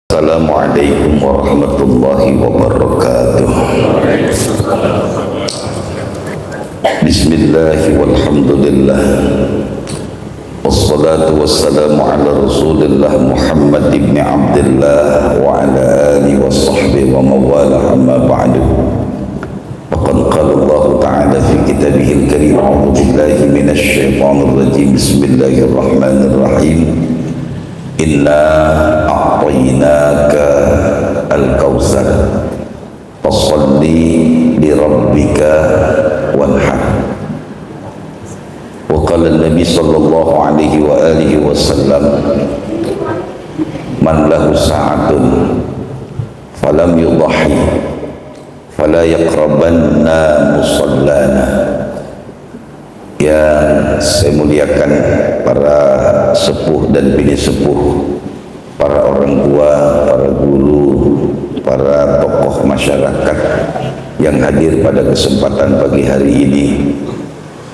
Assalamualaikum warahmatullahi wabarakatuh. Bismillahi walhamdulillah, wassalatu wassalamu ala rasulillah Muhammad ibn Abdullah wa ala alihi wa sahbihi wa mawala amma ba'du. Faqad qala Allah ta'ala fi kitabihil karim, a'udzu billahi minasy syaithanir rajim, bismillahirrahmanirrahim. Inna a'tainaka al-kautsar fasholli li rabbika wanhar. Wa qala an-nabi sallallahu alaihi wa alihi wasallam, man lahu sa'atun falam yudahhi fala yaqrabanna musallana. Yang saya muliakan para sepuh dan bini sepuh, para orang tua, para guru, para tokoh masyarakat yang hadir pada kesempatan pagi hari ini,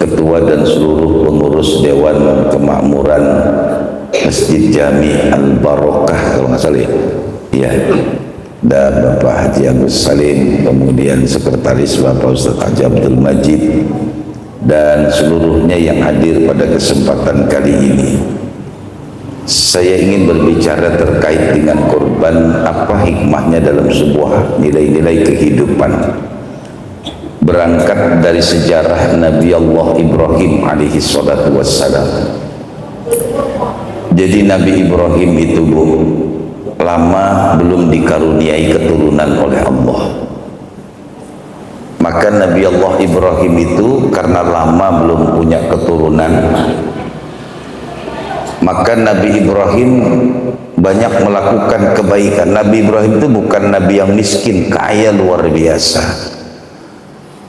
ketua dan seluruh pengurus Dewan Kemakmuran Masjid Jami Al-Barokah kalau nggak salah ya, dan Bapak Haji Agus Salim, kemudian Sekretaris Bapak Ustaz Haji Abdul Majid, dan seluruhnya yang hadir pada kesempatan kali ini. Saya ingin berbicara terkait dengan korban, apa hikmahnya dalam sebuah nilai-nilai kehidupan. Berangkat dari sejarah Nabi Allah Ibrahim alaihi salatu wassalam. Jadi Nabi Ibrahim itu lama belum dikaruniai keturunan oleh Allah. Maka Nabi Allah Ibrahim itu karena lama belum punya keturunan, maka Nabi Ibrahim banyak melakukan kebaikan. Nabi Ibrahim itu bukan Nabi yang miskin, kaya luar biasa.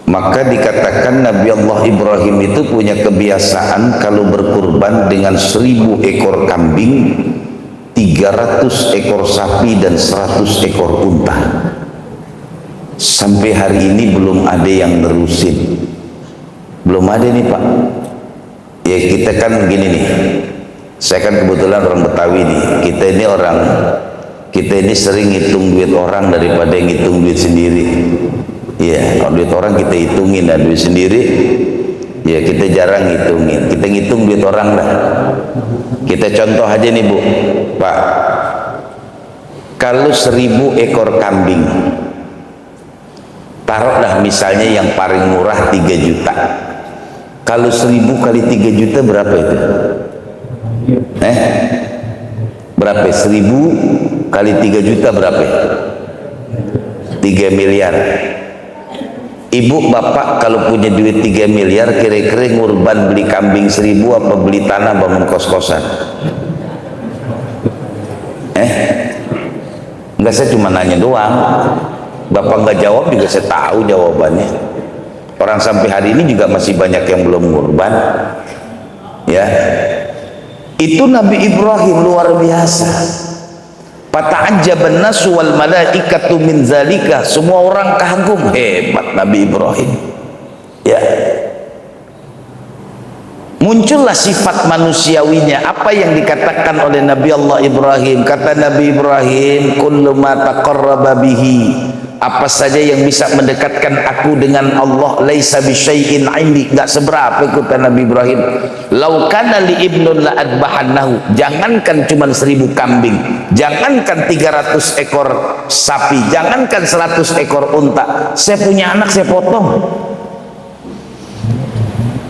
Maka dikatakan Nabi Allah Ibrahim itu punya kebiasaan kalau berkurban dengan 1000 ekor kambing, 300 ekor sapi, dan 100 ekor unta. Sampai hari ini belum ada yang nerusin, belum ada nih Pak. Ya kita kan gini nih, saya kan kebetulan orang Betawi nih, kita ini sering hitung duit orang daripada ngitung duit sendiri. Ya, kalau duit orang kita hitungin, dan duit sendiri ya kita jarang ngitungin. Kita ngitung duit orang lah. Kita contoh aja nih Bu, Pak, kalau 1000 ekor kambing, taruhlah misalnya yang paling murah 3 juta. Kalau 1000 kali 3 juta berapa itu? Berapa? 1000 kali 3 juta berapa? 3 miliar. Ibu bapak kalau punya duit 3 miliar, kira-kira ngurban beli kambing 1000 apa beli tanah bangun kos-kosan? Enggak, saya cuma nanya doang. Bapak nggak jawab juga saya tahu jawabannya. Orang sampai hari ini juga masih banyak yang belum ngurban. Ya, itu Nabi Ibrahim luar biasa. Fata'ajjaban nasu wal malaikatu min zalika. Semua orang kagum, hebat Nabi Ibrahim. Ya, muncullah sifat manusiawinya, apa yang dikatakan oleh Nabi Allah Ibrahim. Kata Nabi Ibrahim, kullu ma taqarraba bihi, apa saja yang bisa mendekatkan aku dengan Allah, laisa bisyai'in 'indi, enggak seberapa, kata Nabi Ibrahim. Lau kana li ibnun la adbahannahu, jangankan cuma 1000 kambing, jangankan 300 ekor sapi, jangankan 100 ekor unta, saya punya anak saya potong.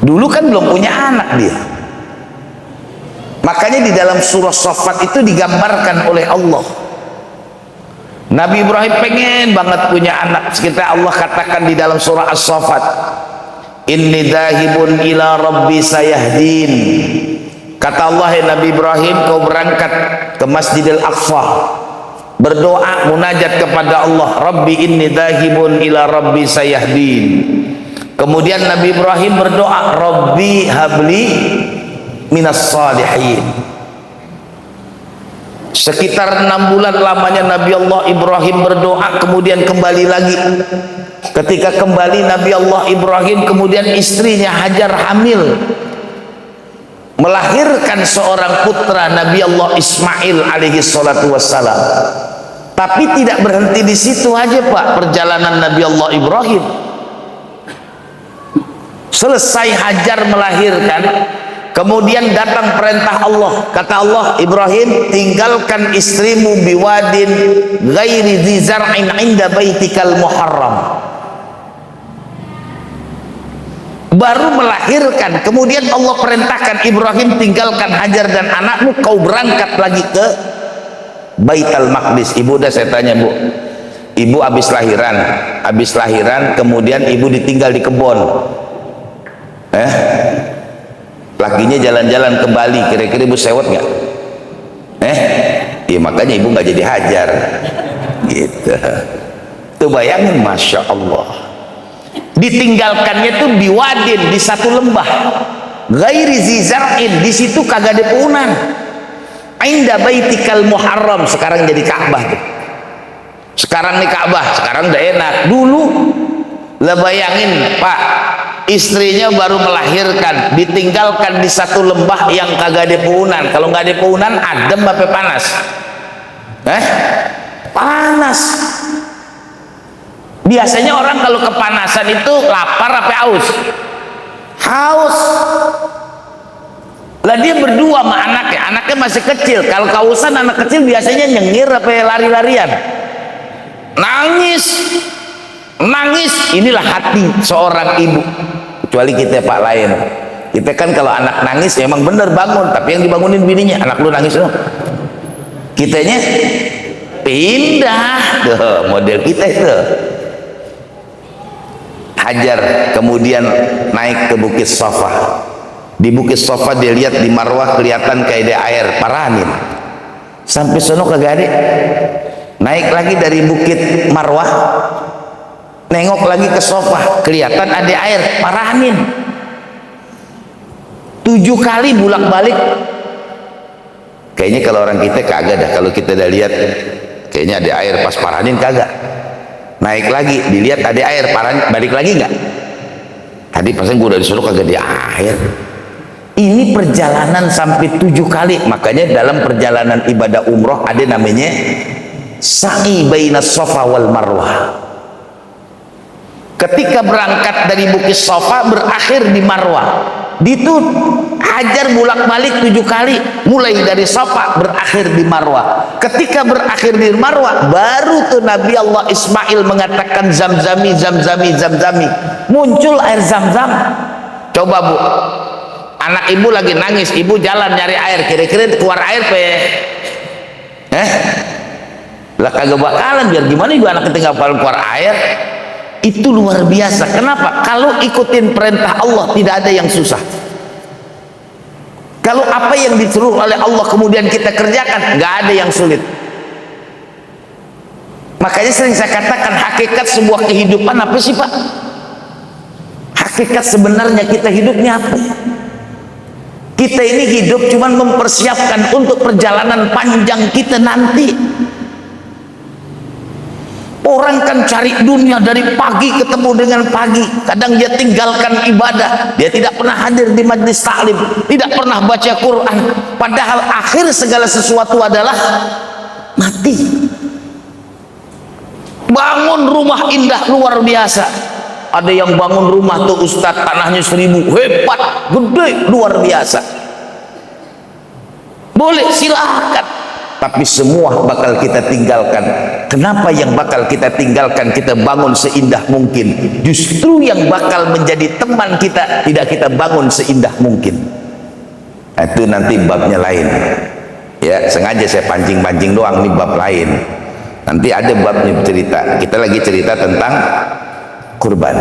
Dulu kan belum punya anak dia. Makanya di dalam surah Shaffat itu digambarkan oleh Allah, Nabi Ibrahim pengen banget punya anak. Sekitar Allah katakan di dalam surah As-Saffat, inni dhahibun ila rabbi sayahdin. Kata Allah, ya Nabi Ibrahim, kau berangkat ke Masjidil Aqsa, berdoa munajat kepada Allah, Rabbi inni dhahibun ila rabbi sayahdin. Kemudian Nabi Ibrahim berdoa, Rabbi habli minas salihin. Sekitar 6 bulan lamanya Nabi Allah Ibrahim berdoa, kemudian kembali lagi. Ketika kembali Nabi Allah Ibrahim, kemudian istrinya Hajar hamil, melahirkan seorang putra Nabi Allah Ismail alaihi salatu wassalam. Tapi tidak berhenti di situ aja Pak perjalanan Nabi Allah Ibrahim. Selesai Hajar melahirkan, kemudian datang perintah Allah. Kata Allah, Ibrahim, tinggalkan istrimu biwadin ghairi dzi zar'in 'inda baitikal muharram. Baru melahirkan, kemudian Allah perintahkan Ibrahim, tinggalkan Hajar dan anakmu, kau berangkat lagi ke Baitul Maqdis. Ibu udah saya tanya, Bu, ibu habis lahiran kemudian ibu ditinggal di kebun, lakinya jalan-jalan ke Bali, kira-kira ibu sewot nggak? Ya makanya ibu nggak jadi Hajar gitu. Tuh bayangin, Masya Allah, ditinggalkannya tuh biwadin, di satu lembah ghairi dzi zar'in, di situ kagak ada punan, inda baitikal muharram, sekarang jadi Ka'bah tuh. Sekarang nih Ka'bah, sekarang udah enak. Dulu lah bayangin Pak, istrinya baru melahirkan, ditinggalkan di satu lembah yang kagak ada punan. Kalau nggak ada punan, adem apa panas? Panas. Biasanya orang kalau kepanasan itu lapar apa haus? Haus. Lah dia berdua sama anaknya masih kecil. Kalau kehausan anak kecil biasanya nyengir apa lari-larian? Nangis. Inilah hati seorang ibu. Kecuali kita Pak lain. Kita kan kalau anak nangis emang bener bangun, tapi yang dibangunin bininya, anak lu nangis loh. Kitanya pindah tuh, model kita itu. Hajar kemudian naik ke Bukit Safa. Di Bukit Safa dia lihat di Marwah kelihatan kayak ada air, paranin. Sampai sono kagak ada. Naik lagi dari Bukit Marwah, nengok lagi ke Safa, kelihatan ada air, paranin. 7 kali bolak-balik. Kayaknya kalau orang kita kagak dah, kalau kita udah lihat kayaknya ada air pas paranin kagak. Naik lagi, dilihat ada air, paranin, balik lagi enggak? Tadi pasang gue udah disuruh kagak ada air. Ini perjalanan sampai 7 kali. Makanya dalam perjalanan ibadah umroh ada namanya sa'i bainas Safa wal Marwah. Ketika berangkat dari Bukit Safa berakhir di Marwah. Itu Hajar bolak-balik 7 kali, mulai dari Safa berakhir di Marwah. Ketika berakhir di Marwah, baru tuh Nabi Allah Ismail mengatakan zamzami, zamzami, zamzami. Muncul air zam-zam. Coba Bu, anak ibu lagi nangis, ibu jalan nyari air, kira-kira keluar air lah kagak bakalan, biar gimana ibu anak tinggal keluar air. Itu luar biasa. Kenapa? Kalau ikutin perintah Allah tidak ada yang susah. Kalau apa yang disuruh oleh Allah kemudian kita kerjakan, nggak ada yang sulit. Makanya sering saya katakan, hakikat sebuah kehidupan apa sih Pak? Hakikat sebenarnya kita hidupnya apa? Kita ini hidup cuman mempersiapkan untuk perjalanan panjang kita nanti. Orang kan cari dunia dari pagi ketemu dengan pagi. Kadang dia tinggalkan ibadah, dia tidak pernah hadir di majlis taklim, tidak pernah baca Quran. Padahal akhir segala sesuatu adalah mati. Bangun rumah indah luar biasa. Ada yang bangun rumah tuh Ustadz, tanahnya 1000, hebat, gede, luar biasa. Boleh, silahkan. Tapi semua bakal kita tinggalkan. Kenapa yang bakal kita tinggalkan? Kita bangun seindah mungkin. Justru yang bakal menjadi teman kita tidak kita bangun seindah mungkin. Itu nanti babnya lain. Ya, sengaja saya pancing-pancing doang, nih bab lain. Nanti ada babnya cerita. Kita lagi cerita tentang kurban.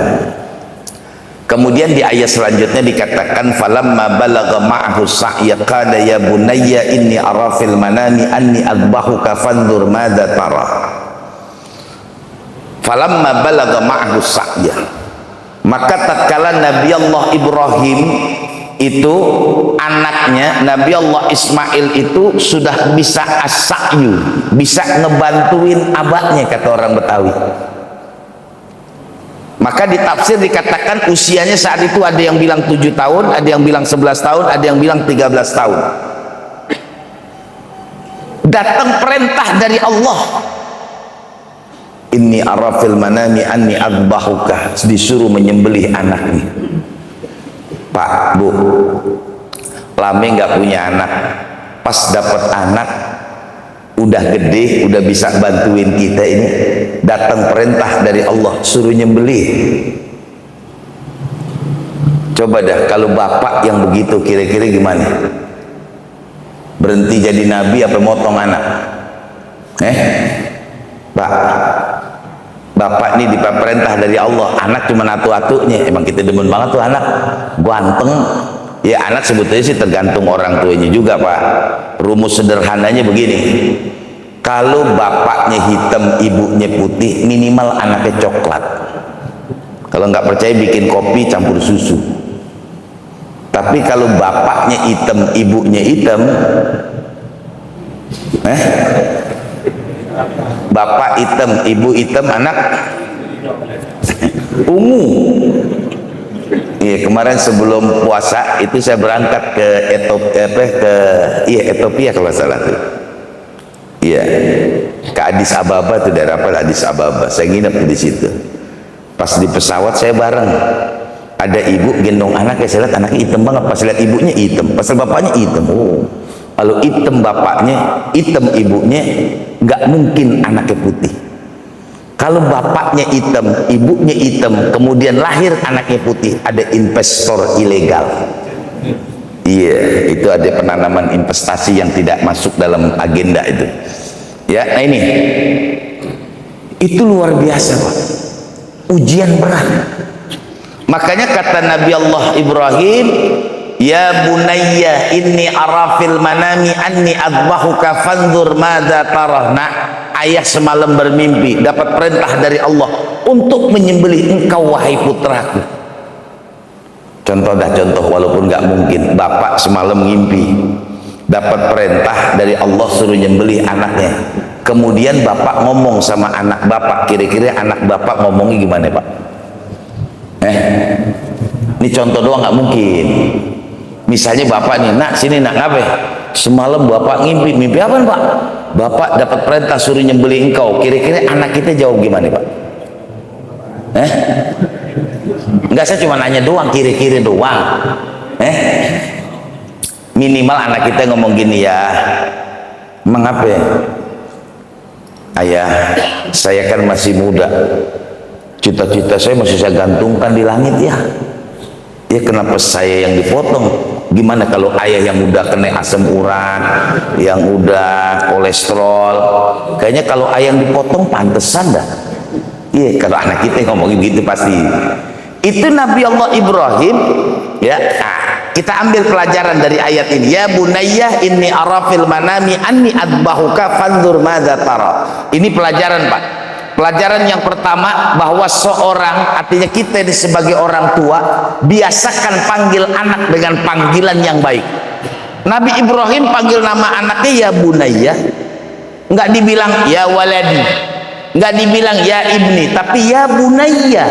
Kemudian di ayat selanjutnya dikatakan falamma balagha ma'ahu sa'ya qala ya bunayya inni ara fil manami anni adbahuka fanzur madza tara. Falamma balagha ma'ahu sa'ya, maka tatkala Nabi Allah Ibrahim itu anaknya Nabi Allah Ismail itu sudah bisa as-sa'yu, bisa ngebantuin abahnya kata orang Betawi. Maka di tafsir dikatakan usianya saat itu ada yang bilang 7 tahun, ada yang bilang 11 tahun, ada yang bilang 13 tahun. Datang perintah dari Allah inni ara fil manami anni adbahuka, disuruh menyembelih anaknya. Pak, Bu, lame nggak punya anak, pas dapat anak udah gede, udah bisa bantuin kita ini, datang perintah dari Allah suruh nyembelih. Coba dah kalau bapak yang begitu kira-kira gimana? Berhenti jadi nabi apa motong anak? Pak, bapak ini diperintah dari Allah, anak cuma atu-atunya. Emang kita demen banget tuh anak ganteng. Ya anak sebetulnya sih tergantung orang tuanya juga, Pak. Rumus sederhananya begini, kalau bapaknya hitam ibunya putih, minimal anaknya coklat. Kalau nggak percaya bikin kopi campur susu. Tapi kalau bapaknya hitam ibunya hitam, bapak hitam ibu hitam, anak ungu. Iya, kemarin sebelum puasa itu saya berangkat ke Ethiopia kalau salah tuh. Iya, ke Addis Ababa tuh, daerah apa Addis Ababa. Saya nginep di situ. Pas di pesawat saya bareng, ada ibu gendong anaknya. Saya lihat anaknya hitam banget. Pas lihat ibunya hitam, pas bapaknya hitam. Oh, kalau hitam bapaknya, hitam ibunya, nggak mungkin anaknya putih. Kalau bapaknya hitam, ibunya hitam, kemudian lahir anaknya putih, ada investor ilegal. Iya, itu ada penanaman investasi yang tidak masuk dalam agenda itu. Ya, nah ini, itu luar biasa, Pak. Ujian berat. Makanya kata Nabi Allah Ibrahim, ya bunayya inni arafil manami anni adbahuka fanzur madza tarah. Nah, ayah semalam bermimpi dapat perintah dari Allah untuk menyembelih engkau wahai putraku. Contoh walaupun nggak mungkin. Bapak semalam mimpi dapat perintah dari Allah suruh nyembelih anaknya, kemudian bapak ngomong sama anak bapak, kira-kira anak bapak ngomongnya gimana, Pak? Ini contoh doang, nggak mungkin. Misalnya bapak nih, nak sini nak, ngapain? Semalam bapak mimpi apa, Pak? Bapak dapat perintah suruh nyembelih engkau, kira-kira anak kita jawab gimana, Pak? Enggak, saya cuma nanya doang, kira-kira doang. Minimal anak kita ngomong gini, ya mengapa ya? Ayah, saya kan masih muda, cita-cita saya masih saya gantungkan di langit ya. Ya kenapa saya yang dipotong? Gimana kalau ayah yang udah kena asam urat, yang udah kolesterol? Kayaknya kalau ayah yang dipotong pantesan dah. Iya, kalau anak kita ngomongin gitu pasti. Itu Nabi Allah Ibrahim, ya. Nah, kita ambil pelajaran dari ayat ini. Ya bunayya inni arafil manami anni adbahuka fanzur madza tara. Ini pelajaran, Pak. Pelajaran yang pertama, bahwa seorang, artinya kita ini sebagai orang tua, biasakan panggil anak dengan panggilan yang baik. Nabi Ibrahim panggil nama anaknya ya bunayya, nggak dibilang ya waladi, nggak dibilang ya ibni, tapi ya bunayya,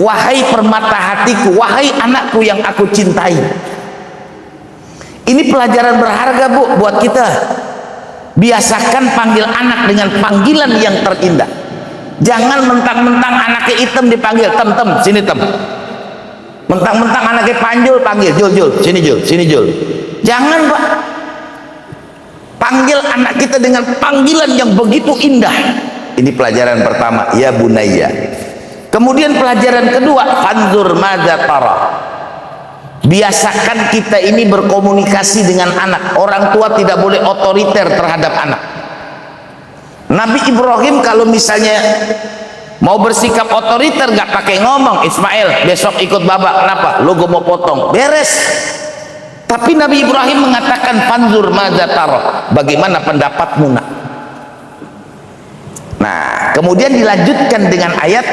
wahai permata hatiku, wahai anakku yang aku cintai. Ini pelajaran berharga, Bu, buat kita. Biasakan panggil anak dengan panggilan yang terindah. Jangan mentang-mentang anaknya hitam dipanggil tem, sini tem. Mentang-mentang anaknya panjul panggil jul, sini jul. Jangan, Pak. Panggil anak kita dengan panggilan yang begitu indah. Ini pelajaran pertama, ya bunayya. Kemudian pelajaran kedua, fanzur madza tara. Biasakan kita ini berkomunikasi dengan anak. Orang tua tidak boleh otoriter terhadap anak. Nabi Ibrahim kalau misalnya mau bersikap otoriter, nggak pakai ngomong, Ismail besok ikut babak, kenapa? Lu gue mau potong, beres. Tapi Nabi Ibrahim mengatakan fanzur madza tara, bagaimana pendapatmu, nak? Nah, kemudian dilanjutkan dengan ayat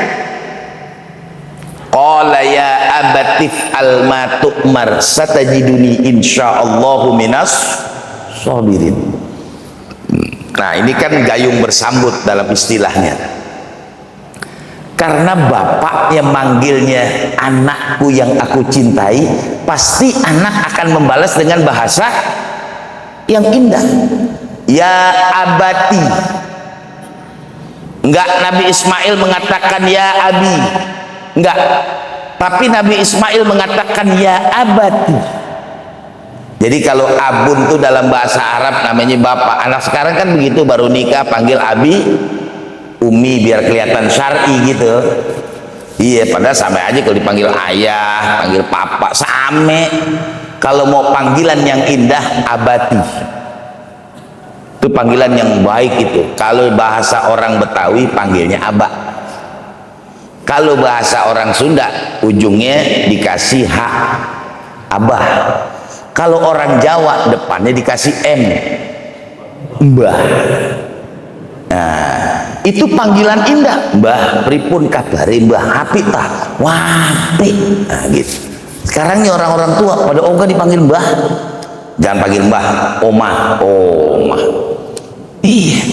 qala ya abatif alma tu'mar satajiduni insyaallahu minas sabirin. Nah, ini kan gayung bersambut dalam istilahnya. Karena bapaknya manggilnya anakku yang aku cintai, pasti anak akan membalas dengan bahasa yang indah. Ya abati. Enggak, Nabi Ismail mengatakan ya abi. Enggak. Tapi Nabi Ismail mengatakan ya abati. Jadi kalau abun itu dalam bahasa Arab namanya bapak. Anak sekarang kan begitu, baru nikah panggil abi, umi biar kelihatan syar'i gitu. Iya, padahal sama aja kalau dipanggil ayah, panggil papa, same. Kalau mau panggilan yang indah, abati. Itu panggilan yang baik itu. Kalau bahasa orang Betawi panggilnya abah. Kalau bahasa orang Sunda ujungnya dikasih ha, abah. Kalau orang Jawa depannya dikasih m, mbah. Nah, itu panggilan indah. Mbah pripun kabare, mbah apik ta? Wapi. Nah, gitu. Sekarang nih orang-orang tua pada ogah dipanggil mbah. Jangan panggil mbah, omah, omah. Iya,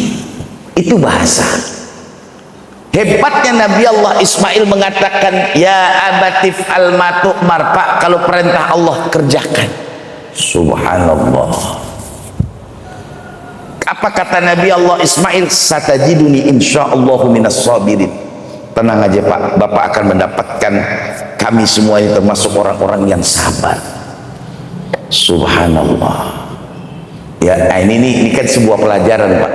itu bahasa. Hebatnya Nabi Allah Ismail mengatakan ya abatif al-matu marfa, kalau perintah Allah kerjakan. Subhanallah. Apa kata Nabi Allah Ismail? Satajiduni insyaallahu minas sabirin. Tenang aja Pak, Bapak akan mendapatkan kami semuanya termasuk orang-orang yang sabar. Subhanallah. Ya, ini kan sebuah pelajaran Pak.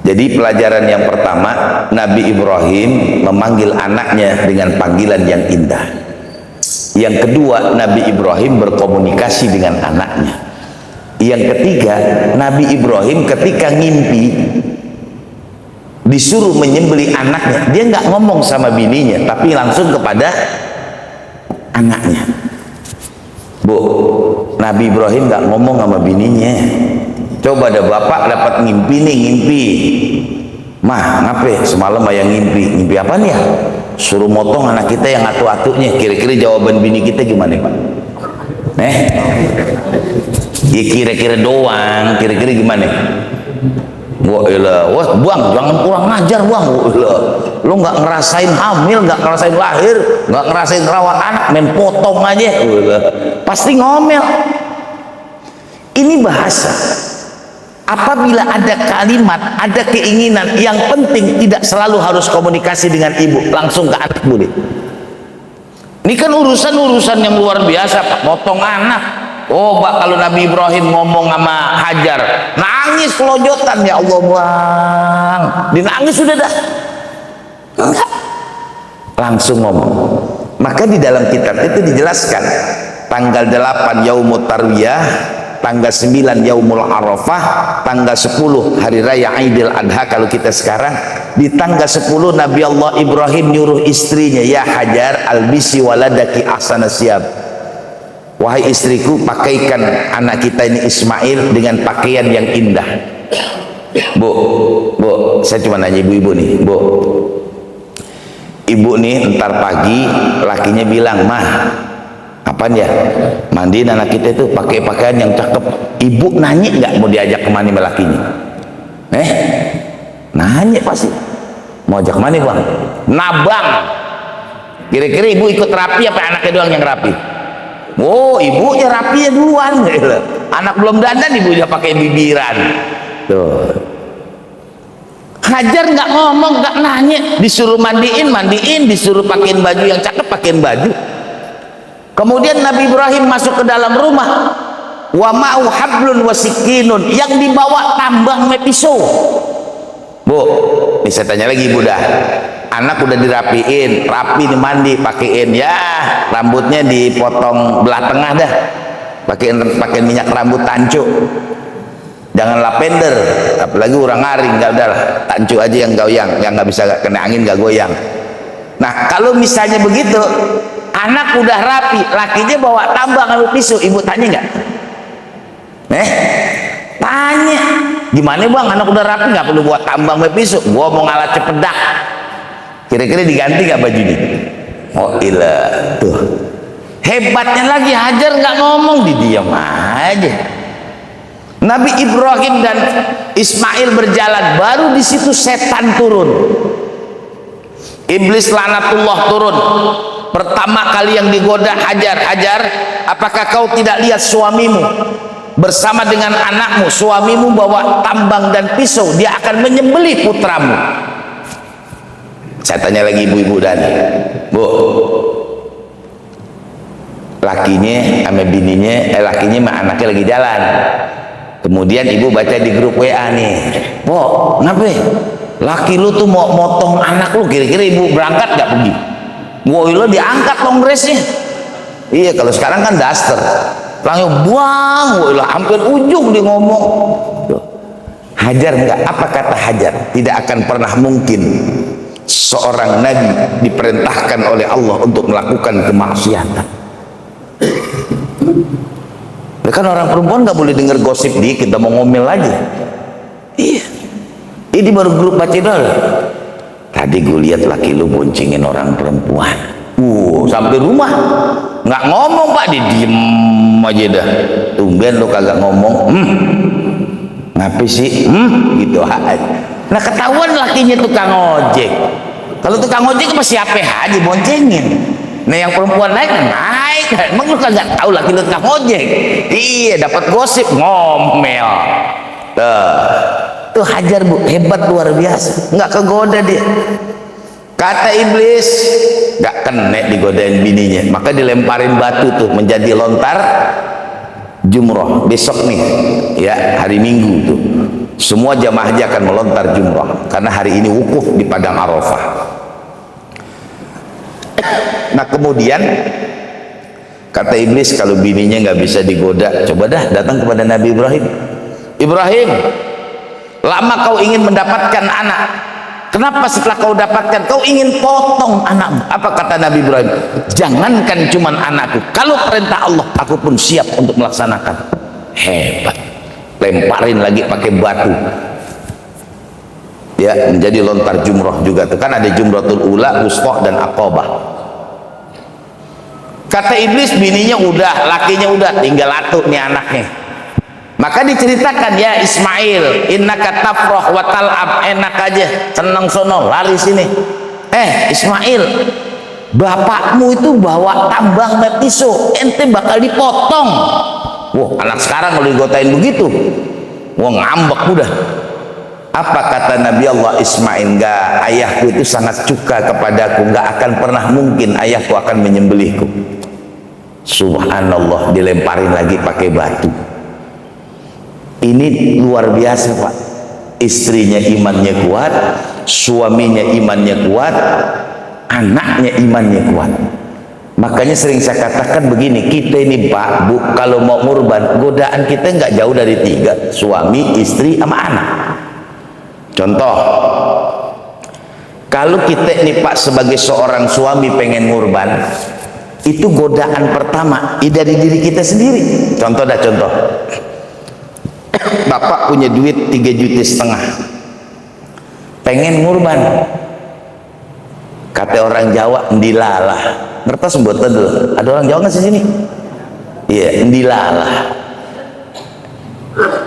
Jadi pelajaran yang pertama, Nabi Ibrahim memanggil anaknya dengan panggilan yang indah. Yang kedua, Nabi Ibrahim berkomunikasi dengan anaknya. Yang ketiga, Nabi Ibrahim ketika ngimpi disuruh menyembelih anaknya, dia nggak ngomong sama bininya, tapi langsung kepada anaknya. Bu, Nabi Ibrahim nggak ngomong sama bininya. Coba ada bapak dapat ngimpi nih, ngimpi. Mah, ngapain semalam ayah ngimpi? Ngimpi apa nih ya? Suruh motong anak kita yang atu-atunya. Kira-kira jawaban bini kita gimana Pak? Ya kira-kira doang. Kira-kira gimana? Wah ilah, wah buang, jangan kurang ngajar buang. Wah ilah, lo nggak ngerasain hamil, nggak ngerasain lahir, nggak ngerasain rawat anak, main potong aja. Wah ilah, pasti ngomel. Ini bahasa. Apabila ada kalimat, ada keinginan, yang penting tidak selalu harus komunikasi dengan ibu, langsung ke anak boleh. Ini kan urusan-urusan yang luar biasa Pak, potong anak. Oh Pak, kalau Nabi Ibrahim ngomong sama Hajar, nangis kelojotan, ya Allah Bang, dinangis sudah dah. Enggak, langsung ngomong. Maka di dalam kitab itu dijelaskan tanggal 8 Yaumut Tarwiyah, tanggal 9 Yaumul Arafah, tanggal 10 Hari Raya Idul Adha. Kalau kita sekarang di tanggal 10 Nabi Allah Ibrahim nyuruh istrinya, ya Hajar albisi waladaki ahsana siyab, wahai istriku, pakaikan anak kita ini Ismail dengan pakaian yang indah. Bu, saya cuma nanya ibu-ibu nih, Bu. Ibu nih ntar pagi lakinya bilang, mah apaan ya, mandiin anak kita itu pakai pakaian yang cakep. Ibu nanya nggak mau diajak kemana sama lakinya? Nanya pasti. Mau ajak kemana Bang? Nabang. Kira-kira ibu ikut rapi apa anaknya doang yang rapi? Oh, ibunya rapinya duluan. Anak belum dandan ibunya pakai bibiran. Tuh. Hajar nggak ngomong, nggak nanya, disuruh mandiin, disuruh pakein baju yang cakep, pakein baju. Kemudian Nabi Ibrahim masuk ke dalam rumah, wa ma'u hablun wasikinun, yang dibawa tambang me pisau. Bu, ini saya tanya lagi Bu dah. Anak udah dirapiin, rapi nih, mandi, pakein, ya rambutnya dipotong belah tengah dah, pakein minyak rambut tancu, jangan lavender, apalagi orang ngaring, nggak ada lah, tancu aja yang goyang, yang nggak bisa kena angin nggak goyang. Nah kalau misalnya begitu, anak udah rapi, lakinya bawa tambang sama pisau, ibu tanya nggak? Tanya, gimana Bang, anak udah rapi nggak perlu buat tambang sama pisau, gua mau ngalah cepedak. Kira-kira diganti nggak bajunya? Oh ilah, tuh hebatnya lagi, Hajar nggak ngomong, didiam aja. Nabi Ibrahim dan Ismail berjalan, baru di situ setan turun. Iblis laknatullah turun. Pertama kali yang digoda Hajar, apakah kau tidak lihat suamimu? bersama dengan anakmu, suamimu bawa tambang dan pisau, dia akan menyembelih putramu. Saya tanya lagi ibu-ibu dan bu, lakinya sama bininya, lakinya sama anaknya lagi jalan, kemudian ibu baca di grup WA nih, po, kenapa? Laki lu tuh mau motong anak lu, kira-kira ibu berangkat gak pergi? Woi lo diangkat kongresnya. Iya, kalau sekarang kan daster, langsung buang, woi lah hampir ujung dia ngomong. Hajar enggak? Apa kata Hajar? Tidak akan pernah mungkin seorang nabi diperintahkan oleh Allah untuk melakukan kemaksiatan. Ya kan orang perempuan nggak boleh dengar gosip dikit, kita mau ngomel aja. Iya, ini baru grup baca dol. Tadi gue lihat laki lu boncengin orang perempuan. Sampai rumah nggak ngomong pak, dia diem aja dah. Tumben lu kagak ngomong. Ngapain sih? Gitu aja. Nah ketahuan lakinya tukang ojek. Kalau tukang ojek apa siapa aja boncengin. Nah yang perempuan naik kan naik. Emang lu kagak tahu laki lu tukang ojek? Iya, dapat gosip ngomel. Tuh Hajar bu, hebat luar biasa, nggak kegoda dia. Kata iblis, nggak kena digodain bininya, maka dilemparin batu tuh menjadi lontar jumroh. Besok nih ya, hari Minggu tuh semua jamaah haji akan melontar jumroh karena hari ini wukuf di padang Arafah. Nah kemudian kata iblis, kalau bininya nggak bisa digoda, coba dah datang kepada Nabi Ibrahim. Ibrahim, lama kau ingin mendapatkan anak, kenapa setelah kau dapatkan kau ingin potong anakmu? Apa kata Nabi Ibrahim? Jangankan cuman anakku, kalau perintah Allah aku pun siap untuk melaksanakan. Hebat. Lemparin lagi pakai batu ya, menjadi lontar jumroh juga tuh kan, ada jumratul ula, wusqa dan aqabah. Kata iblis, bininya udah, lakinya udah, tinggal atuh nih anaknya. Maka diceritakan, ya Ismail, innaka tafrah wa tal'ab, enak aja, seneng sono, lari sini. Ismail, bapakmu itu bawa tambang dan pisau, ente bakal dipotong. Wah, anak sekarang kalau digotain begitu, wah ngambek udah. Apa kata Nabi Allah Ismail? Enggak, ayahku itu sangat suka kepadaku, enggak akan pernah mungkin ayahku akan menyembelihku. Subhanallah, dilemparin lagi pakai batu. Ini luar biasa pak, istrinya imannya kuat, suaminya imannya kuat, anaknya imannya kuat. Makanya sering saya katakan begini, kita ini pak bu, kalau mau kurban, godaan kita nggak jauh dari 3, suami, istri, sama anak. Contoh, kalau kita ini pak sebagai seorang suami pengen kurban, itu godaan pertama dari diri kita sendiri. Contoh dah, contoh. Bapak punya duit 3,5 juta, pengen ngurban. Kata orang Jawa, ndilalah. Ngertos mboten dulu? Ada orang Jawa nggak sih sini? Iya, ndilalah.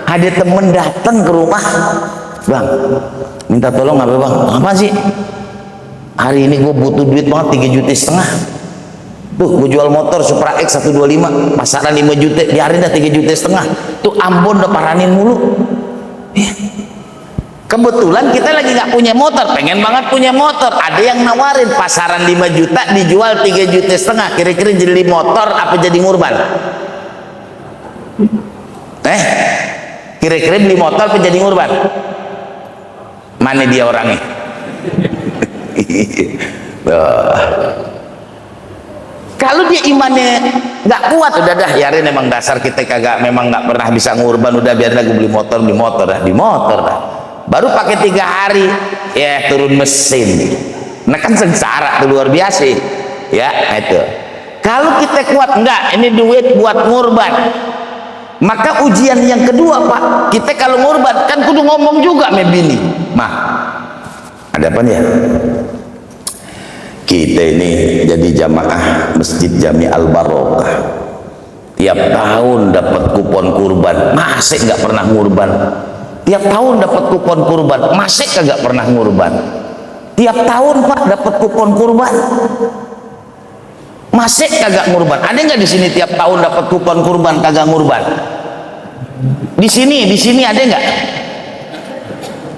Ada temen datang ke rumah, bang, minta tolong apa bang? Apa sih? Hari ini gue butuh duit banget 3,5 juta. Tuh, gue jual motor Supra X 125, pasaran 5 juta, biarin dah 3,5 juta. Tuh Ambon udah paranin mulu. Kebetulan kita lagi nggak punya motor, pengen banget punya motor. Ada yang nawarin pasaran 5 juta, dijual 3,5 juta. Kira-kira jadi motor apa jadi ngurban? Kira-kira beli motor apa jadi ngurban? Mana dia orangnya? Kalau dia imannya nggak kuat, udah dah, yarin emang dasar kita kagak, memang nggak pernah bisa ngurban, udah biarin aku beli motor dah, di motor dah. Baru pakai 3 hari, ya turun mesin. Nah kan sengsara tuh luar biasa, ya itu. Kalau kita kuat, enggak, ini duit buat ngurban. Maka ujian yang kedua pak, kita kalau ngurban kan kudu ngomong juga sama bini. Mah, ada apa ya? Kita ini jadi jamaah Masjid Jami Al Barokah, tiap tahun dapat kupon kurban, masih nggak pernah ngurban. Tiap tahun dapat kupon kurban, masih kagak pernah ngurban. Tiap tahun pak dapat kupon kurban, masih kagak ngurban. Ada nggak di sini tiap tahun dapat kupon kurban kagak ngurban? Di sini ada nggak?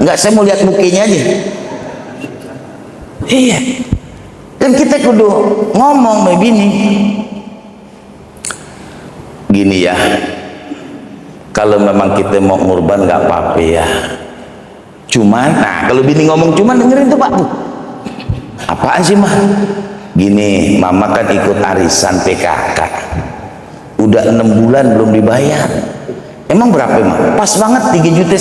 Nggak, saya mau lihat mukanya aja. Iya. Dan kita kudu ngomong begini. Gini ya. Kalau memang kita mau ngurban nggak apa-apa ya. Cuman, nah kalau bini ngomong cuman dengerin tuh Pak Bu. Apaan sih mah? Gini, mama kan ikut arisan PKK. Udah 6 bulan belum dibayar. Emang berapa mah? Pas banget 3,5 juta.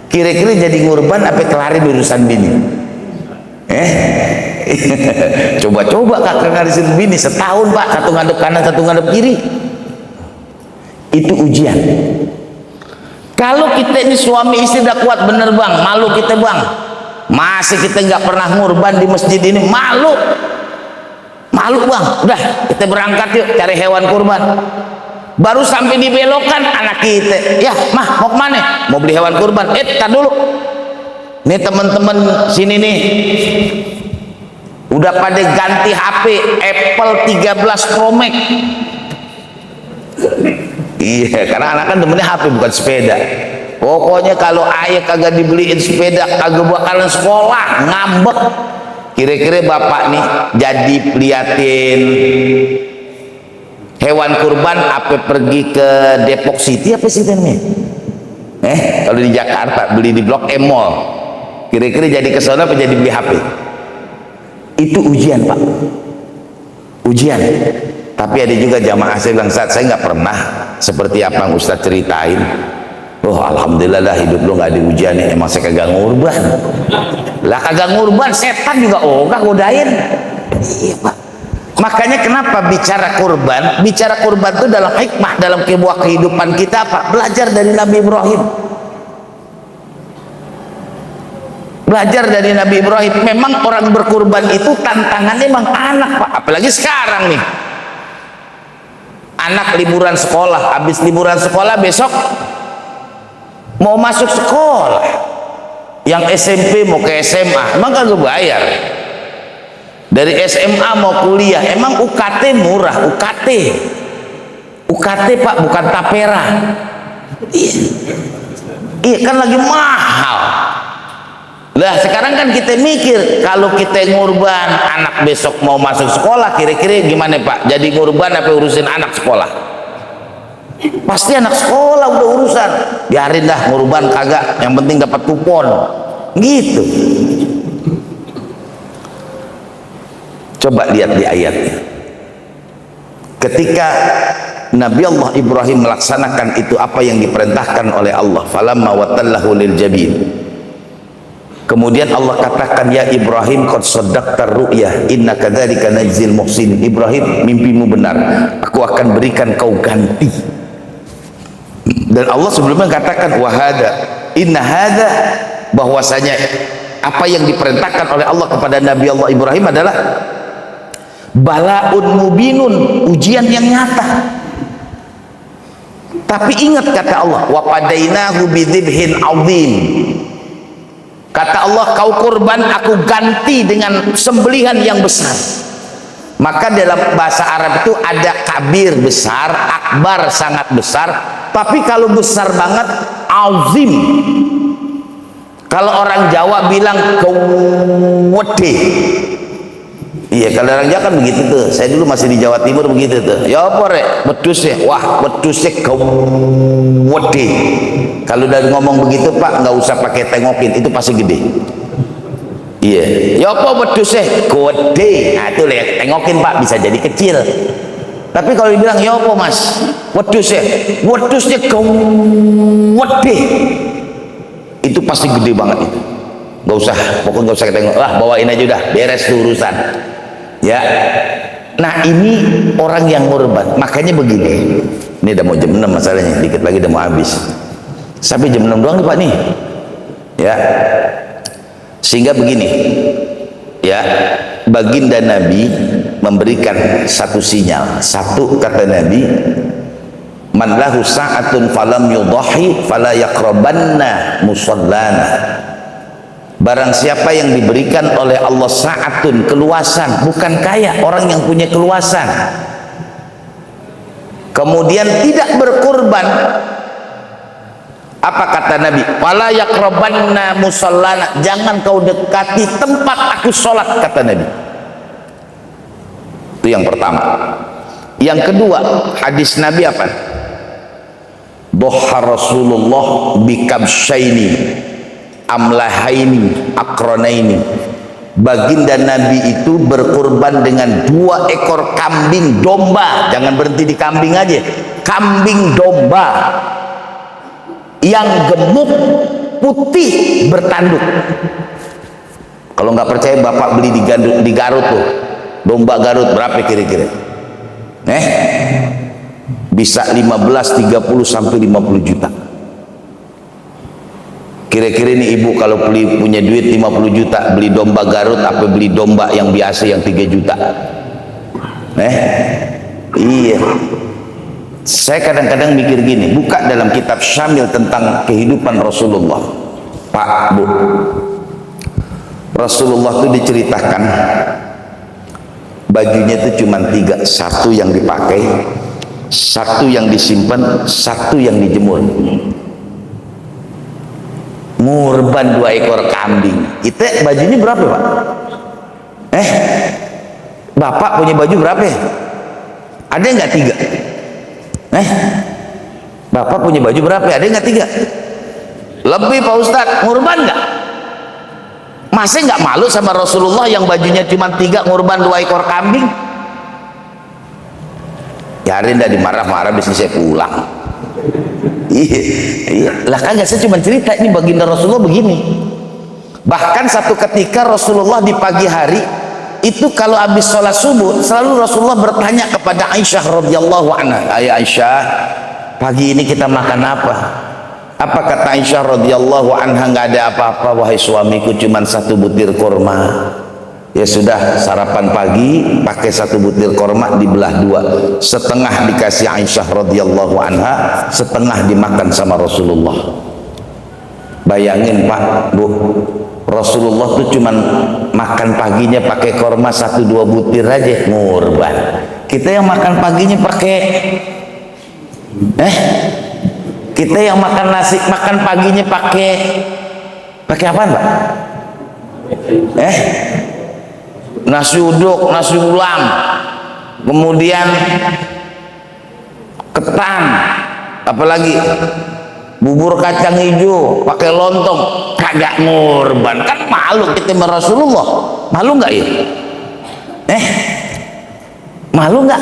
Kira-kira jadi ngurban apa kelarin urusan bini? Coba-coba kakak ngarisin bini setahun Pak, satu ngadep kanan satu ngadep kiri. Itu ujian. Kalau kita ini suami istri udah kuat bener bang, malu kita bang. Masih kita nggak pernah ngurban di masjid ini, malu bang. Udah kita berangkat yuk cari hewan kurban. Baru sampai di belokan anak kita, ya mah mau kemana? Mau beli hewan kurban. Tar dulu. Nih teman-teman sini nih, udah pada ganti HP Apple 13 Pro Max. Iya, karena anak kan temennya HP bukan sepeda. Pokoknya kalau ayah kagak dibeliin sepeda kagak bakalan sekolah, ngambek. Kira-kira bapak nih jadi liatin hewan kurban apa pergi ke Depok City apa sih namanya? Kalau di Jakarta beli di Blok M Mall. Kira-kira jadi ke sana apa jadi beli HP? Itu ujian Pak. Ujian. Tapi ada juga jamaah saya bilang, saat saya nggak pernah seperti apa yang Ustadz ceritain. Oh alhamdulillah dah hidup lu nggak diujian nih, emang saya kagak ngurban. Lah kagak ngurban setan juga ogah godain. Iya Pak. Makanya kenapa bicara kurban? Bicara kurban itu dalam hikmah, dalam sebuah kehidupan kita apa? Belajar dari Nabi Ibrahim. Belajar dari Nabi Ibrahim. Memang orang berkurban itu tantangannya memang anak Pak. Apalagi sekarang nih. Anak liburan sekolah, habis liburan sekolah besok mau masuk sekolah. Yang SMP mau ke SMA, emang kagak bayar. Dari SMA mau kuliah, emang UKT murah, UKT Pak, bukan tapera. Iya kan lagi mahal. Lah sekarang kan kita mikir, kalau kita ngurban anak besok mau masuk sekolah, kira-kira gimana Pak? Jadi ngurban apa urusin anak sekolah? Pasti anak sekolah udah urusan. Biarin dah ngurban kagak, yang penting dapat kupon. Gitu. Coba lihat di ayatnya. Ketika Nabi Allah Ibrahim melaksanakan itu apa yang diperintahkan oleh Allah, falamma watallahu lil jabin. Kemudian Allah katakan, ya Ibrahim qad shaddaqta ru'ya inna kadzalika najzil muhsin. Ibrahim, mimpimu benar, aku akan berikan kau ganti. Dan Allah sebelumnya katakan wahada inna hada, bahwasanya apa yang diperintahkan oleh Allah kepada Nabi Allah Ibrahim adalah balaun mubinun, ujian yang nyata. Tapi ingat kata Allah, wa fadainahu bidzibhin azim. Kata Allah, kau kurban aku ganti dengan sembelihan yang besar. Maka dalam bahasa Arab itu ada kabir besar, akbar sangat besar, tapi kalau besar banget azim. Kalau orang Jawa bilang kewede. Iya, kalau orang Jawa kan begitu tuh. Saya dulu masih di Jawa Timur begitu tuh. Ya apa rek, wedhus ya. Wah, wedhusnya kewede. Kalau udah ngomong begitu Pak, nggak usah pakai tengokin, itu pasti gede. Iya. Ya apa wedhusnya gede. Nah itu lihat, tengokin Pak, bisa jadi kecil. Tapi kalau dibilang ya apa Mas, wedhusnya gede. Itu pasti gede banget itu. Nggak usah, pokoknya nggak usah kita tengok. Lah bawain aja udah, beres tuh urusan. Ya. Nah ini orang yang ngurban. Makanya begini. Ini udah mau jam 6 masalahnya, dikit lagi udah mau habis. Sampai jam 6 doang nih Pak nih. Ya. Sehingga begini. Ya, baginda Nabi memberikan satu sinyal. Satu kata Nabi, man lahu sa'atun falam yudahi fala yaqrabanna musallana. Barang siapa yang diberikan oleh Allah sa'atun, keluasan, bukan kaya, orang yang punya keluasan, kemudian tidak berkurban, Apa kata Nabi? Wala yaqrabanna musallana, jangan kau dekati tempat aku sholat, kata Nabi. Itu yang pertama. Yang kedua, hadis Nabi apa? Doha Rasulullah bikabsyaini amlahaini akranaini. Baginda Nabi itu berkurban dengan 2 ekor kambing domba. Jangan berhenti di kambing aja, kambing domba yang gemuk, putih, bertanduk. Kalau nggak percaya bapak beli di Garut tuh, domba Garut berapa kira-kira? Bisa 15, 30 sampai 50 juta. Kira-kira ini ibu kalau punya duit 50 juta beli domba Garut apa beli domba yang biasa yang 3 juta? Iya. Saya kadang-kadang mikir gini, buka dalam kitab Syamil tentang kehidupan Rasulullah, Pak, Bu. Rasulullah itu diceritakan bajunya itu cuma 3, 1 yang dipakai, 1 yang disimpan, 1 yang dijemur. Ngurban 2 ekor kambing. Kita bajunya berapa, Pak? Bapak punya baju berapa ya? Ada nggak 3? Bapak punya baju berapa ya? Ada nggak 3? Lebih, Pak Ustadz. Ngurban nggak? Masih nggak malu sama Rasulullah yang bajunya cuma 3, ngurban 2 ekor kambing? Yarin dah dimarah-marah, bisnis saya pulang. Iya, lah kagak, saya cuma cerita ini baginda Rasulullah begini. Bahkan satu ketika Rasulullah di pagi hari itu kalau habis sholat subuh selalu Rasulullah bertanya kepada Aisyah radhiyallahu anha, "Ayah Aisyah, pagi ini kita makan apa?" Apa kata Aisyah radhiyallahu anha? "Nggak ada apa-apa wahai suamiku, cuma 1 butir kurma." Ya sudah, sarapan pagi pakai 1 butir kurma dibelah 2, setengah dikasih Aisyah radhiyallahu anha, setengah dimakan sama Rasulullah. Bayangin Pak, Bu, Rasulullah tuh cuman makan paginya pakai kurma 1-2 butir aja, ngurban. Kita yang makan paginya pakai kita yang makan nasi, makan paginya pakai apaan, Pak? Nasi uduk, nasi ulam, kemudian ketan, apalagi bubur kacang hijau, pakai lontong, kagak ngurban. Kan malu kita sama Rasulullah. Malu nggak ya? Malu nggak?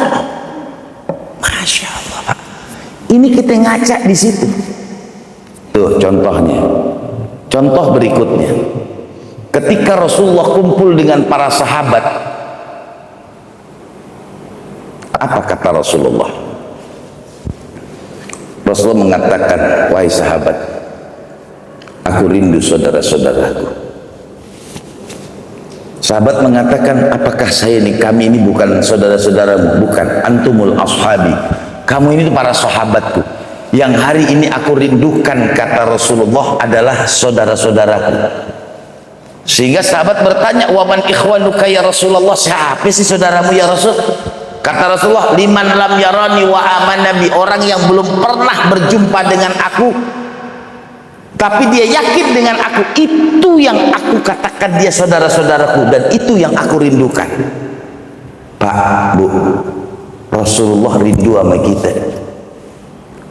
Masya Allah, Pak. Ini kita ngaca di situ. Tuh contohnya. Contoh berikutnya. Ketika Rasulullah kumpul dengan para sahabat, apa kata Rasulullah? Rasulullah mengatakan, "Wahai sahabat, aku rindu saudara-saudaraku." Sahabat mengatakan, "Apakah kami ini bukan saudara-saudaramu?" "Bukan, antumul ashabi." Kamu ini para sahabatku. Yang hari ini aku rindukan, kata Rasulullah, adalah saudara-saudaraku. Sehingga sahabat bertanya, "Wa man ikhwanuka ya Rasulullah?" Siapa sih saudaramu ya Rasul? Kata Rasulullah, "Liman lam yarani wa amana bi." Orang yang belum pernah berjumpa dengan aku tapi dia yakin dengan aku, itu yang aku katakan dia saudara-saudaraku, dan itu yang aku rindukan. Pak, Bu, Rasulullah rindu sama kita.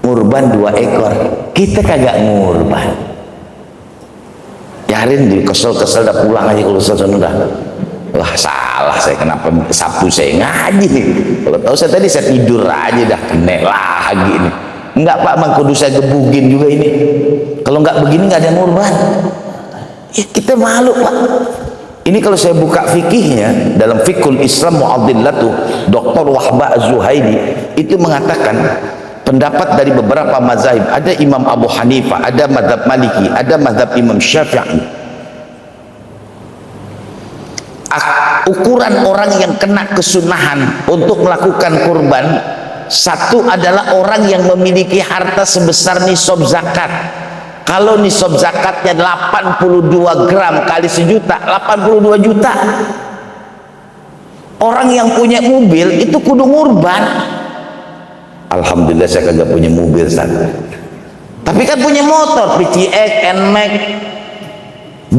Ngurban 2 ekor, kita kagak ngurban. Yarin di kesel-kesel dah pulang aja kalau dah. Wah, salah saya, kenapa Sabtu saya ngaji nih? Kalau tahu saya tadi saya tidur aja dah, kena lagi nih. Enggak Pak, Mang kudu saya gebugin juga ini. Kalau enggak begini enggak ada ngurban. Ya, kita malu Pak. Ini kalau saya buka fikihnya dalam Fiqhul Islam Mu'adillatu Dr. Wahba Az-Zuhaili itu mengatakan pendapat dari beberapa mazhab. Ada Imam Abu Hanifah, ada mazhab Maliki, ada mazhab Imam Syafi'i. Ukuran orang yang kena kesunahan untuk melakukan kurban, satu adalah orang yang memiliki harta sebesar nisab zakat. Kalau nisab zakatnya 82 gram kali 1 juta, 82 juta. Orang yang punya mobil itu kudu ngurban. Alhamdulillah saya kagak punya mobil, Ustaz. Tapi kan punya motor, PCX, NMAX,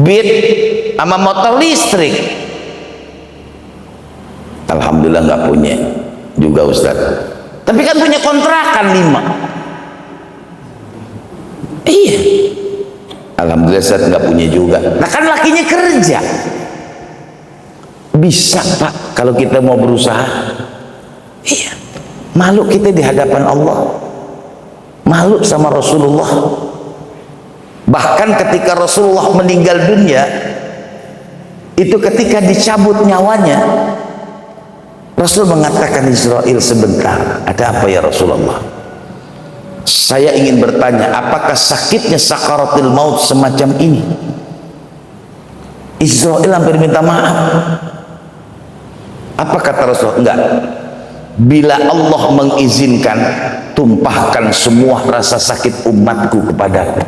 Beat, sama motor listrik. Alhamdulillah nggak punya juga Ustaz. Tapi kan punya kontrakan 5. Iya. Alhamdulillah Ustaz nggak punya juga. Nah kan lakinya kerja. Bisa Pak kalau kita mau berusaha. Iya. Malu kita di hadapan Allah. Malu sama Rasulullah. Bahkan ketika Rasulullah meninggal dunia, itu ketika dicabut nyawanya, Rasul mengatakan, Israel sebentar, ada apa ya Rasulullah? Saya ingin bertanya, apakah sakitnya sakaratul maut semacam ini? Israel hampir minta maaf. Apa kata Rasulullah? Enggak. Bila Allah mengizinkan, tumpahkan semua rasa sakit umatku kepadaku.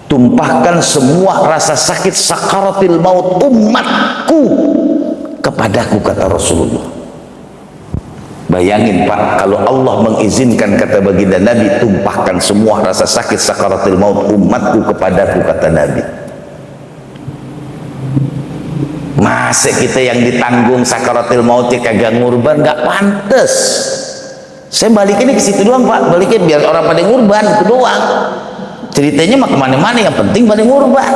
Tumpahkan semua rasa sakit sakaratul maut umatku kepadaku, kata Rasulullah. Bayangin Pak, kalau Allah mengizinkan, kata baginda Nabi, tumpahkan semua rasa sakit sakaratul maut umatku kepadaku, kata Nabi. Masa kita yang ditanggung sakaratul mautnya kagak ngurban? Gak pantes. Saya balikin ke situ doang Pak, balikin biar orang pada ngurban, itu doang. Ceritanya mah kemana-mana, yang penting pada ngurban.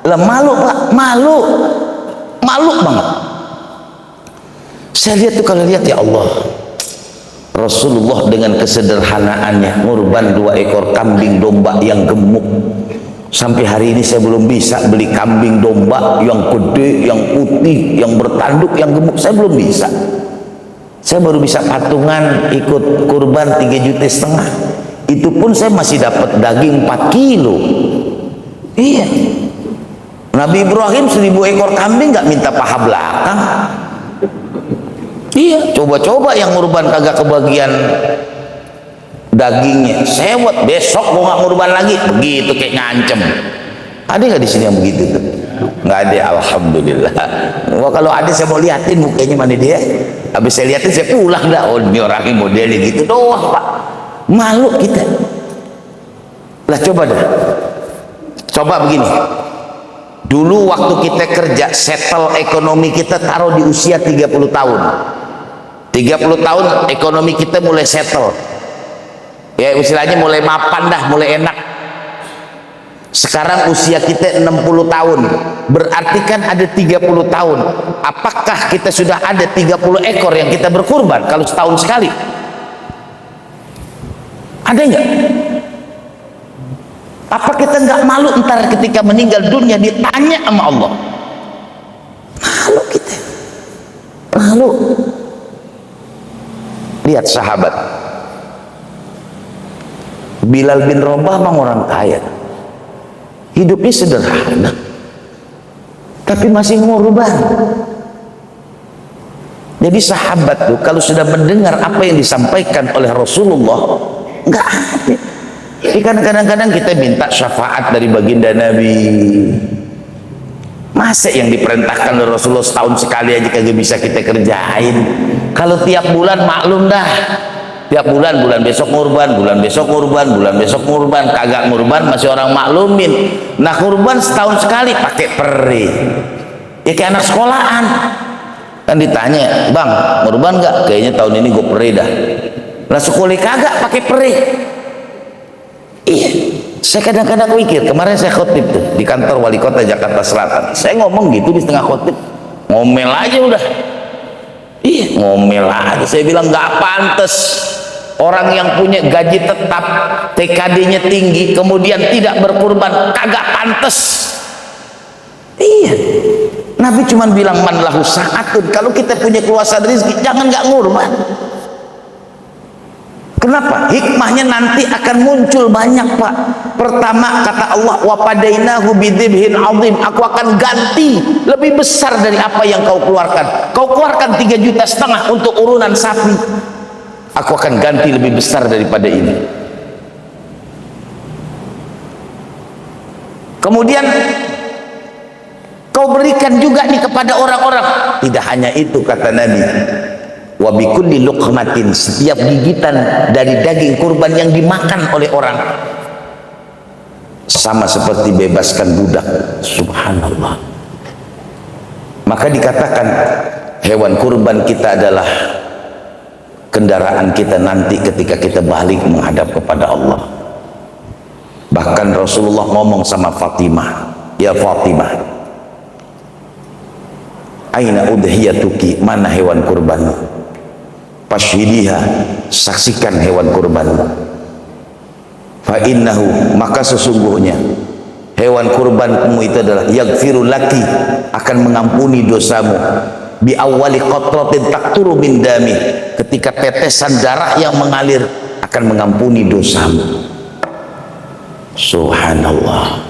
Lah malu Pak, malu banget. Saya lihat tuh, kalau lihat ya Allah, Rasulullah dengan kesederhanaannya ngurban 2 ekor kambing domba yang gemuk. Sampai hari ini saya belum bisa beli kambing domba yang gede, yang putih, yang bertanduk, yang gemuk. Saya belum bisa. Saya baru bisa patungan ikut kurban 3,5 juta. Itu pun saya masih dapat daging 4 kilo. Iya. Nabi Ibrahim 1000 ekor kambing nggak minta paha belakang. Iya, coba-coba yang ngurban kagak kebagian dagingnya, sewot, besok gua nggak ngurban lagi, begitu kayak ngancem. Ada nggak di sini yang begitu tuh? Nggak ada, alhamdulillah. Wah, kalau ada saya mau liatin mukanya mana dia. Habis saya liatin saya pulang dah. Oh, ini orangnya modelnya gitu doang Pak. Malu kita. Lah coba dah. Coba begini. Dulu waktu kita kerja, settle ekonomi kita taruh di usia 30 tahun. 30 tahun ekonomi kita mulai settle. Ya istilahnya mulai mapan dah, mulai enak. Sekarang usia kita 60 tahun. Berarti kan ada 30 tahun. Apakah kita sudah ada 30 ekor yang kita berkurban kalau setahun sekali? Ada nggak? Apa kita nggak malu ntar ketika meninggal dunia ditanya sama Allah? Malu kita. Malu. Lihat sahabat. Bilal bin Rabah memang orang kaya. Hidupnya sederhana. Tapi masih ngurban. Jadi sahabat tuh kalau sudah mendengar apa yang disampaikan oleh Rasulullah, nggak ada. Ikan kadang-kadang kita minta syafaat dari baginda Nabi. Masa yang diperintahkan oleh Rasulullah setahun sekali aja kagak bisa kita kerjain? Kalau tiap bulan maklum dah. Tiap bulan, bulan besok ngurban, bulan besok ngurban, bulan besok ngurban, kagak ngurban masih orang maklumin. Nah ngurban setahun sekali pakai peri. Ya kayak anak sekolahan. Kan ditanya, bang ngurban nggak? Kayaknya tahun ini gue peri dah. Lah sekolah kagak pakai peri. Iya, saya kadang-kadang mikir, kemarin saya khotib tuh di kantor wali kota Jakarta Selatan. Saya ngomong gitu di setengah khotib, ngomel aja udah. Iya, ngomel aja. Saya bilang nggak pantas orang yang punya gaji tetap, TKD-nya tinggi, kemudian tidak berkurban, kagak pantas. Iya, Nabi cuma bilang man lahu sa'atun, kalau kita punya keluasan rezeki jangan nggak ngurban. Kenapa? Hikmahnya nanti akan muncul banyak Pak. Pertama kata Allah, wa padainahu bidzibhin azim, aku akan ganti lebih besar dari apa yang kau keluarkan. Kau keluarkan 3,5 juta untuk urunan sapi, aku akan ganti lebih besar daripada ini. Kemudian kau berikan juga nih kepada orang-orang. Tidak hanya itu kata Nabi, wa bikulli luqmatin, setiap gigitan dari daging kurban yang dimakan oleh orang, sama seperti bebaskan budak. Subhanallah. Maka dikatakan hewan kurban kita adalah kendaraan kita nanti ketika kita balik menghadap kepada Allah. Bahkan Rasulullah ngomong sama Fatimah, ya Fatimah, aina udhiyatuki, mana hewan kurbanmu? Fashhidiha, saksikan hewan kurbanmu. Fa innahu, maka sesungguhnya hewan kurbanmu itu adalah yaghfiru laki, akan mengampuni dosamu, bi awwali qatratin taqturu min dami, ketika tetesan darah yang mengalir akan mengampuni dosamu. Subhanallah.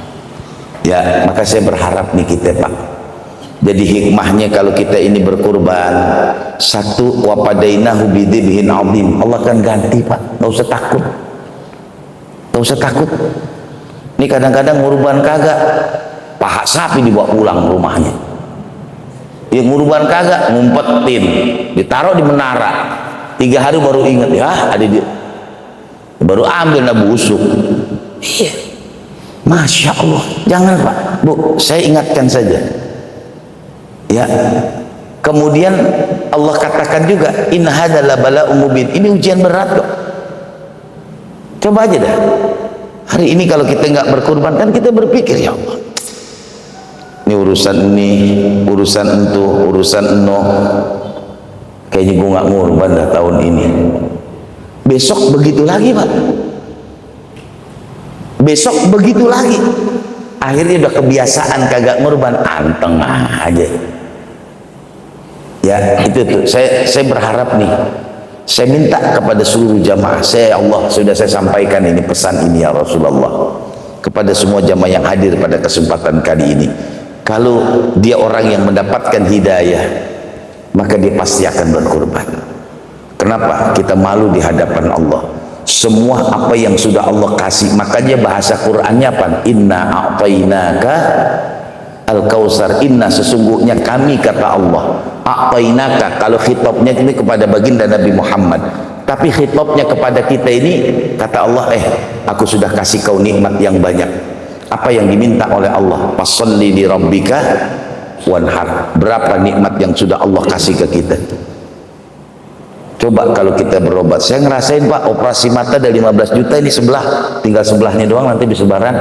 Ya, maka saya berharap nih kita, Pak, jadi hikmahnya kalau kita ini berkurban, satu, wapadainahu bidzibhin azim, Allah akan ganti, Pak. Nggak usah takut, nggak usah takut. Ini kadang-kadang ngurban kagak, paha sapi dibawa pulang rumahnya. Yang ngurban kagak, ngumpetin, ditaruh di menara. 3 hari baru ingat, ya ada di, baru ambil, nah busuk. Iya, Masya Allah. Jangan, Pak, Bu, saya ingatkan saja. Ya, kemudian Allah katakan juga, inna hadza la bala'un mubin, ini ujian berat kok. Coba aja dah, hari ini kalau kita nggak berkurban, kan kita berpikir, ya Allah, ini urusan ini, urusan itu, urusan eno, kayaknya gue nggak ngurban dah tahun ini. Besok begitu lagi, Pak, besok begitu lagi. Akhirnya udah kebiasaan kagak ngurban, anteng aja. Ya, itu tuh. Saya berharap nih, saya minta kepada seluruh jamaah, saya, Allah, sudah saya sampaikan ini pesan ini ya Rasulullah kepada semua jamaah yang hadir pada kesempatan kali ini. Kalau dia orang yang mendapatkan hidayah, maka dia pasti akan berkorban. Kenapa? Kita malu di hadapan Allah. Semua apa yang sudah Allah kasih, makanya bahasa Qur'annya apa? Inna a'tainaka al-kausar, inna, sesungguhnya kami, kata Allah, a'tainaka, kalau khitabnya ini kepada baginda Nabi Muhammad, tapi khitabnya kepada kita ini, kata Allah, aku sudah kasih kau nikmat yang banyak. Apa yang diminta oleh Allah? Fasholli li rabbika wanhar. Berapa nikmat yang sudah Allah kasih ke kita? Coba kalau kita berobat, saya ngerasain, Pak, operasi mata dari 15 juta ini sebelah, tinggal sebelahnya doang, nanti bersebaran.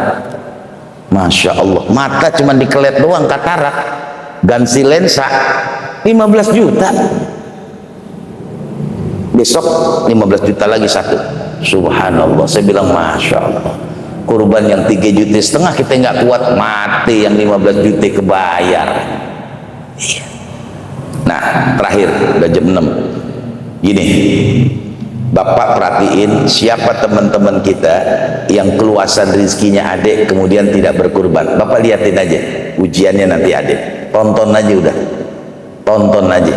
Masya Allah, mata cuma dikelet doang, katarak, ganti lensa 15 juta. Besok 15 juta lagi satu. Subhanallah, saya bilang Masya Allah. Kurban yang 3,5 juta kita nggak kuat, mati yang 15 juta kebayar. Nah, terakhir udah jam 6. Gini, Bapak perhatiin siapa teman-teman kita yang keluasan rizkinya adik kemudian tidak berkurban. Bapak liatin aja, ujiannya nanti adik, tonton aja udah, tonton aja.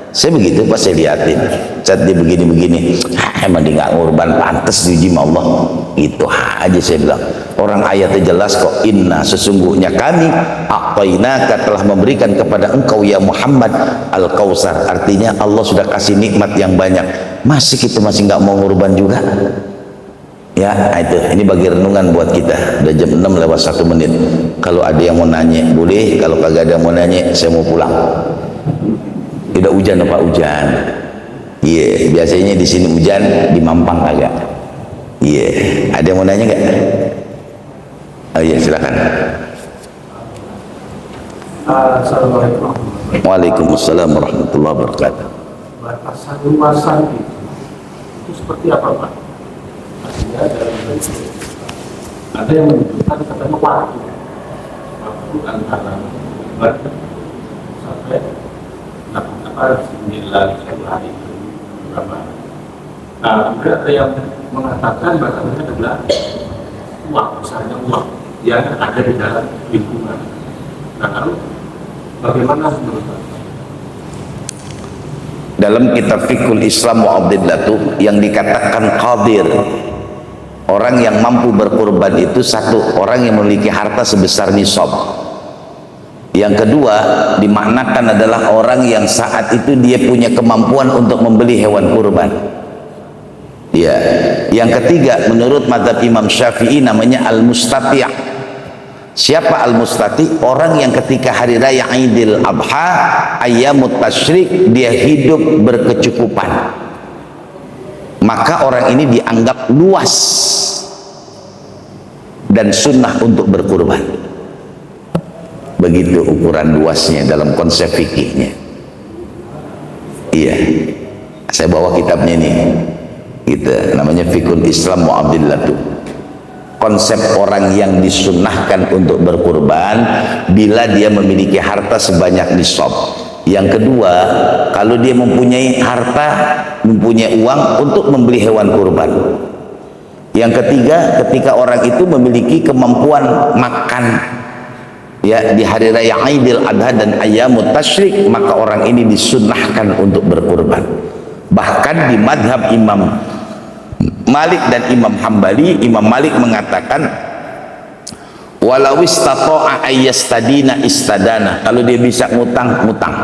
Saya begitu, pas saya liatin, cat dia begini-begini, emang dia nggak ngurban, pantas diuji sama Allah. Itu aja saya bilang. Orang ayatnya jelas kok, inna, sesungguhnya kami a'tainaka, telah memberikan kepada engkau ya Muhammad al-kausar, artinya Allah sudah kasih nikmat yang banyak. Masih kita masih nggak mau ngurban juga? Ya, itu, ini bagi renungan buat kita. Udah jam 6 lewat 1 menit. Kalau ada yang mau nanya boleh, kalau kagak ada yang mau nanya saya mau pulang. Tidak hujan apa hujan? Iya, biasanya di sini hujan, di Mampang kagak. Iya, ada yang mau nanya nggak? Oh iya, silakan. Assalamualaikum. Waalaikumsalam warahmatullahi wabarakatuh. Batasan luasan itu seperti apa, Pak? Artinya ada yang menunjukkan katanya waktu antara sampai 9 hari berapa? Nah, kemudian ada yang mengatakan batasannya adalah uang, misalnya uang yang ada di dalam lingkungan. Nah, lalu bagaimana menurut Anda? Dalam kitab Fiqhul Islam wa Adillatuh yang dikatakan qadir, orang yang mampu berkurban itu satu, orang yang memiliki harta sebesar nisab. Yang kedua dimaknakan adalah orang yang saat itu dia punya kemampuan untuk membeli hewan kurban. Ya. Yang ketiga menurut mazhab Imam Syafi'i namanya al-mustati', Siapa al-mustati? Orang yang ketika hari raya Idul Adha, ayyamut tasyrik, dia hidup berkecukupan. Maka orang ini dianggap luas dan sunnah untuk berkurban. Begitu ukuran luasnya dalam konsep fikihnya. Iya, saya bawa kitabnya nih, gitu, namanya Fiqhul Islam wa Abdillatu. Konsep orang yang disunnahkan untuk berkurban bila dia memiliki harta sebanyak nisab. Yang kedua, kalau dia mempunyai harta, mempunyai uang untuk membeli hewan kurban. Yang ketiga, ketika orang itu memiliki kemampuan makan ya di hari raya Idul Adha dan ayyamut tasyrik, maka orang ini disunnahkan untuk berkurban. Bahkan di madhab Imam Malik dan Imam Hambali, Imam Malik mengatakan walau istata'a ayyastadina istadana, kalau dia bisa ngutang, ngutang.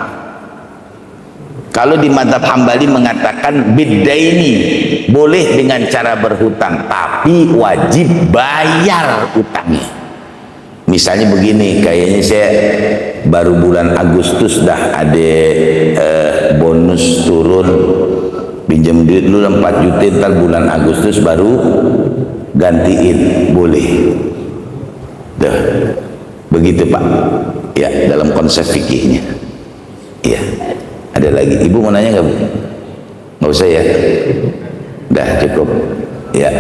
Kalau di madhab Hambali mengatakan biddaini, boleh dengan cara berhutang, tapi wajib bayar utangnya. Misalnya begini, kayaknya saya baru bulan Agustus dah ada bonus turun, pinjam duit dulu 4 juta, ntar bulan Agustus baru gantiin, boleh. Tuh, begitu Pak. Ya, dalam konsep fikihnya. Ya, ada lagi. Ibu mau nanya nggak Bu? Nggak usah ya. Dah cukup. Ya.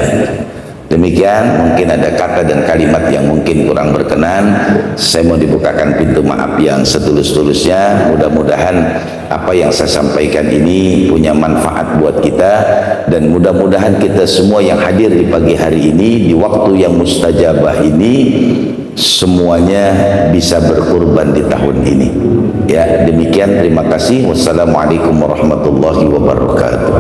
Demikian, mungkin ada kata dan kalimat yang mungkin kurang berkenan. Saya mau dibukakan pintu maaf yang setulus-tulusnya. Mudah-mudahan apa yang saya sampaikan ini punya manfaat buat kita, dan mudah-mudahan kita semua yang hadir di pagi hari ini, di waktu yang mustajabah ini, semuanya bisa berkurban di tahun ini. Ya, demikian, terima kasih. Wassalamualaikum warahmatullahi wabarakatuh.